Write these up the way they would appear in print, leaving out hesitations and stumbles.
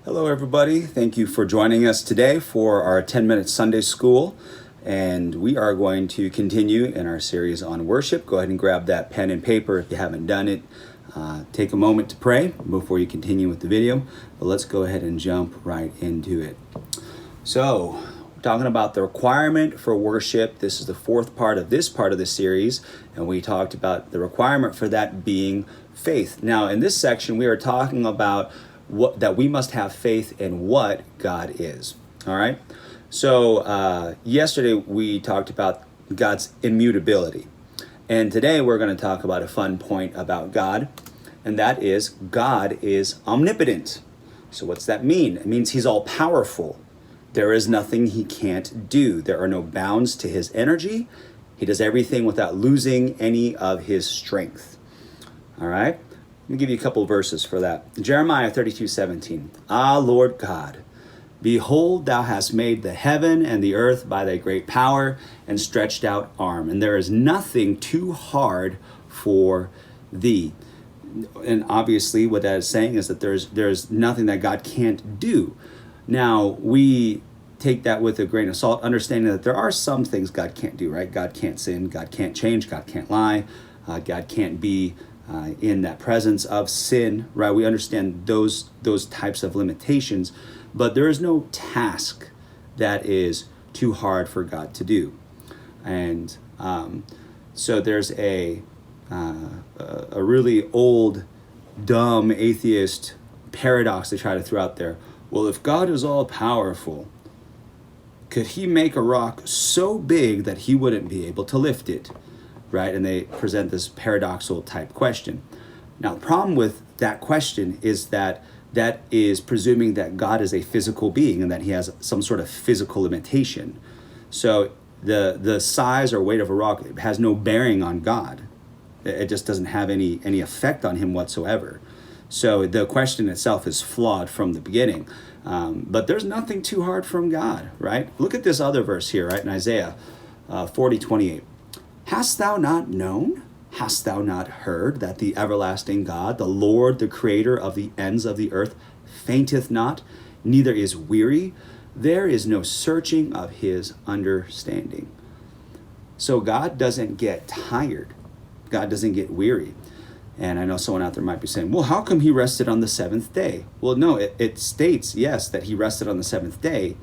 Hello, everybody. Thank you for joining us today for our 10-minute Sunday school. And we are going to continue in our series on worship. Go ahead and grab that pen and paper if you haven't done it. Take a moment to pray before you continue with the video. But let's go ahead and jump right into it. So, we're talking about the requirement for worship. This is the fourth part of this series. And we talked about the requirement for that being faith. Now, in this section, we are talking about that we must have faith in what God is. All right. So yesterday we talked about God's immutability, and today we're going to talk about a fun point about God, and that is God is omnipotent. So what's that mean? It means he's all powerful. There is nothing he can't do. There are no bounds to his energy. He does everything without losing any of his strength. All right. Let me give you a couple verses for that. Jeremiah 32:17. Ah, Lord God, behold, thou hast made the heaven and the earth by thy great power and stretched out arm, and there is nothing too hard for thee. And obviously what that is saying is that there's nothing that God can't do. Now, we take that with a grain of salt, understanding that there are some things God can't do, right? God can't sin, God can't change, God can't lie, God can't be in that presence of sin, right? We understand those types of limitations, but there is no task that is too hard for God to do. And so there's a really old, dumb atheist paradox they try to throw out there. Well, if God is all powerful, could he make a rock so big that he wouldn't be able to lift it? Right? And they present this paradoxical type question. Now, the problem with that question is that is presuming that God is a physical being and that he has some sort of physical limitation. So the size or weight of a rock has no bearing on God. It just doesn't have any effect on him whatsoever. So the question itself is flawed from the beginning. But there's nothing too hard from God, right? Look at this other verse here, right? In Isaiah 40:28. Hast thou not known? Hast thou not heard that the everlasting God, the Lord, the creator of the ends of the earth, fainteth not, neither is weary? There is no searching of his understanding. So God doesn't get tired. God doesn't get weary. And I know someone out there might be saying, well, how come he rested on the seventh day? Well, no, it states, yes, that he rested on the seventh day,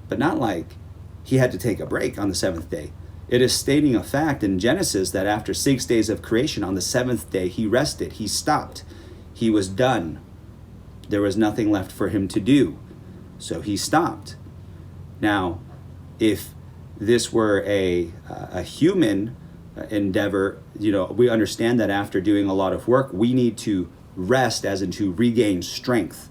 but not like he had to take a break on the seventh day. It is stating a fact in Genesis that after 6 days of creation, on the seventh day, he rested. He stopped. He was done. There was nothing left for him to do. So he stopped. Now, if this were a human endeavor, we understand that after doing a lot of work, we need to rest, as in to regain strength.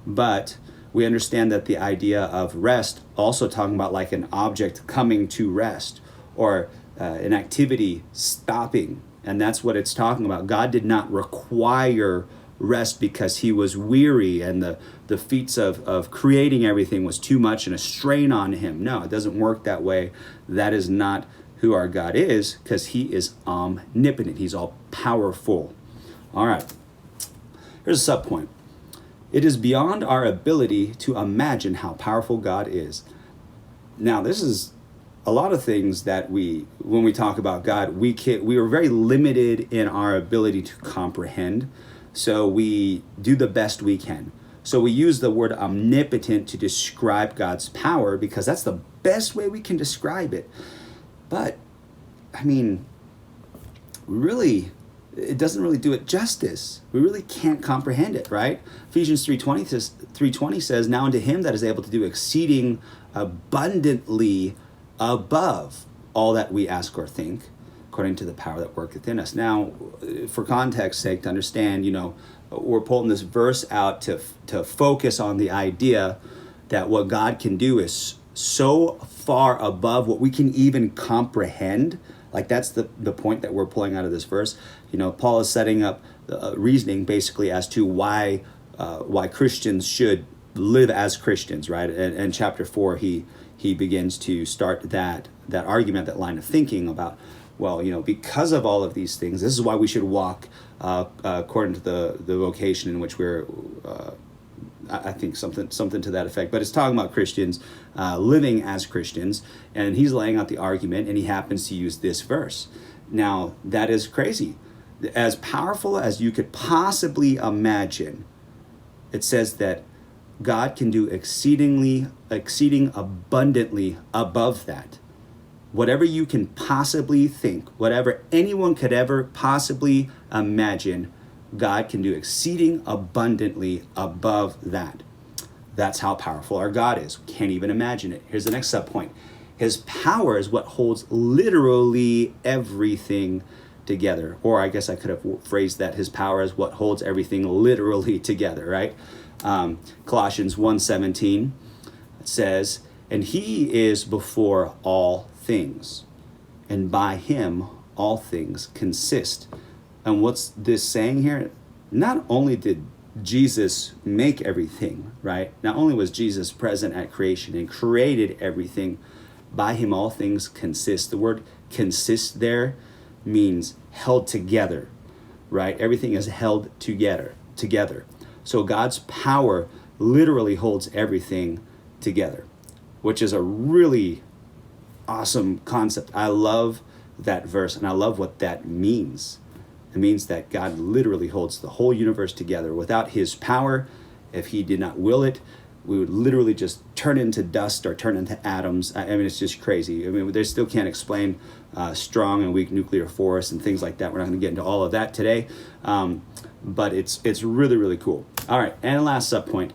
But we understand that the idea of rest also talking about like an object coming to rest, or an activity stopping. And that's what it's talking about. God did not require rest because he was weary and the feats of creating everything was too much and a strain on him. No, it doesn't work that way. That is not who our God is, because he is omnipotent. He's all powerful. All right. Here's a subpoint. It is beyond our ability to imagine how powerful God is. Now, this is a lot of things that when we talk about God, we are very limited in our ability to comprehend. So we do the best we can. So we use the word omnipotent to describe God's power because that's the best way we can describe it. But, I mean, it doesn't really do it justice. We really can't comprehend it, right? Ephesians 3:20 says, now unto him that is able to do exceeding abundantly above all that we ask or think, according to the power that worketh in us. Now, for context's sake, to understand, we're pulling this verse out to focus on the idea that what God can do is so far above what we can even comprehend. Like that's the point that we're pulling out of this verse. Paul is setting up reasoning basically as to why Christians should live as Christians, right? And chapter 4, he begins to start that argument, that line of thinking about, well, because of all of these things, this is why we should walk according to the vocation in which we're I think something to that effect. But it's talking about Christians living as Christians, and he's laying out the argument, and he happens to use this verse. Now, that is crazy. As powerful as you could possibly imagine, it says that God can do exceeding abundantly above that. Whatever you can possibly think, whatever anyone could ever possibly imagine, God can do exceeding abundantly above that. That's how powerful our God is. We can't even imagine it. Here's the next subpoint. His power is what holds literally everything together. Or I guess I could have phrased that. His power is what holds everything literally together, right? Colossians 1:17, it says, and he is before all things, and by him all things consist. And what's this saying here? Not only did Jesus make everything, right? Not only was Jesus present at creation and created everything, by him all things consist. The word consist there means held together, right? Everything is held together. So God's power literally holds everything together, which is a really awesome concept. I love that verse, and I love what that means. It means that God literally holds the whole universe together. Without his power, if he did not will it, we would literally just turn into dust or turn into atoms. I mean, it's just crazy. I mean, they still can't explain strong and weak nuclear force and things like that. We're not going to get into all of that today, but it's really, really cool. All right, and last subpoint.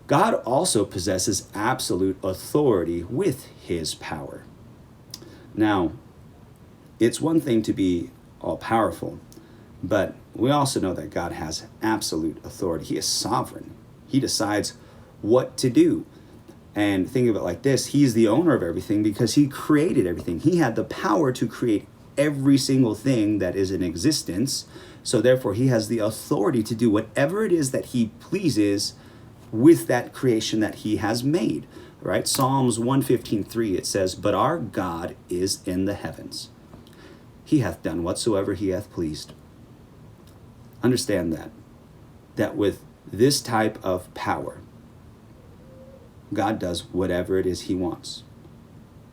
God also possesses absolute authority with his power. Now, it's one thing to be all-powerful, but we also know that God has absolute authority. He is sovereign. He decides what to do. And think of it like this. He's the owner of everything because he created everything. He had the power to create every single thing that is in existence. So therefore, he has the authority to do whatever it is that he pleases with that creation that he has made. Right? Psalms 115:3, it says, but our God is in the heavens. He hath done whatsoever he hath pleased. Understand that with this type of power, God does whatever it is he wants.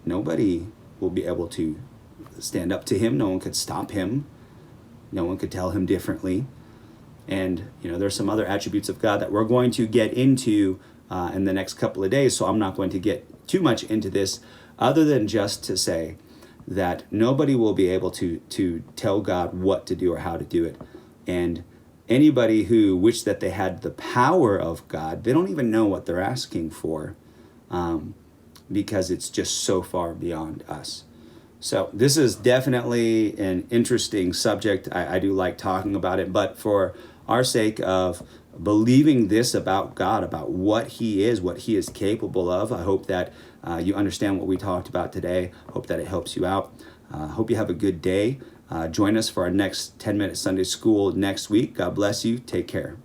Nobody will be able to stand up to him. No one could stop him. No one could tell him differently. And, there's some other attributes of God that we're going to get into in the next couple of days. So I'm not going to get too much into this other than just to say that nobody will be able to tell God what to do or how to do it. And anybody who wished that they had the power of God, they don't even know what they're asking for because it's just so far beyond us. So this is definitely an interesting subject. I do like talking about it, but for our sake of believing this about God, about what he is capable of, I hope that you understand what we talked about today. Hope that it helps you out. Hope you have a good day. Join us for our next 10-minute Sunday school next week. God bless you. Take care.